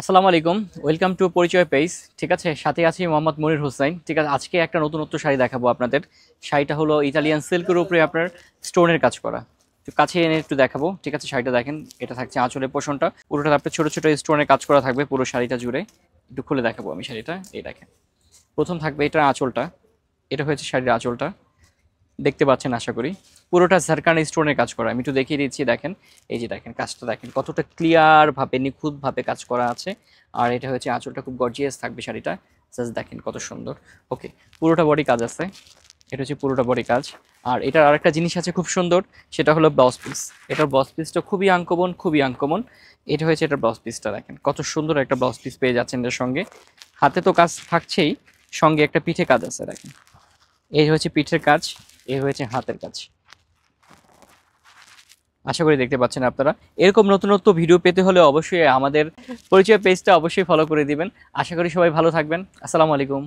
আসসালামু আলাইকুম। Welcome to পরিচয় পেজ। ঠিক আছে, সাথে আছি মোহাম্মদ মনির হোসাইন। ঠিক আছে, আজকে একটা নতুনত্ব শাড়ি দেখাবো আপনাদের। শাড়িটা হলো ইতালিয়ান সিল্কের উপরে আপনার স্টোনের কাজ করা। তো কাছে এনে একটু দেখাবো। ঠিক আছে, শাড়িটা দেখেন, এটা থাকছে আঁচলের পোর্শনটা, পুরোটা আপনার ছোট ছোট স্টোনের কাজ করা থাকবে পুরো শাড়িটা জুড়ে। একটু খুলে দেখাবো আমি শাড়িটা, এই দেখেন। প্রথম থাকবে এটা আঁচলটা, এটা হয়েছে শাড়ির আঁচলটা, দেখতে পাচ্ছেন আশা করি। পুরোটা ঝাড়খান্ড স্টোনের কাজ করা, আমি একটু দেখিয়ে দিচ্ছি, দেখেন। এই যে দেখেন কাজটা, দেখেন কতটা ক্লিয়ার ভাবে নিখুঁত ভাবে কাজ করা আছে। আর এটা হচ্ছে আঁচলটা, খুব গর্জিয়াস থাকবে শাড়িটা। জাস্ট দেখেন কত সুন্দর। ওকে, পুরোটা বডি কাজ আছে। এটা হচ্ছে পুরোটা বডি কাজ। আর এটার আরেকটা জিনিস আছে খুব সুন্দর, সেটা হলো ব্লাউজ পিস। এটার ব্লাউজ পিসটা খুবই আনকমন, খুবই আনকমন। এটা হয়েছে এটার ব্লাউজ পিসটা, দেখেন কত সুন্দর একটা ব্লাউজ পিস পেয়ে যাচ্ছেন এর সঙ্গে। হাতে তো কাজ থাকছেই, সঙ্গে একটা পিঠে কাজ আছে, দেখেন। এই হচ্ছে পিঠের কাজ, এই হয়েছে হাতের কাজ। আশা করি দেখতে পাচ্ছেন আপনারা। এরকম নতুন নতুন ভিডিও পেতে হলে অবশ্যই আমাদের পরিচয় পেজটা অবশ্যই ফলো করে দিবেন। আশা করি সবাই ভালো থাকবেন। আসসালামু আলাইকুম।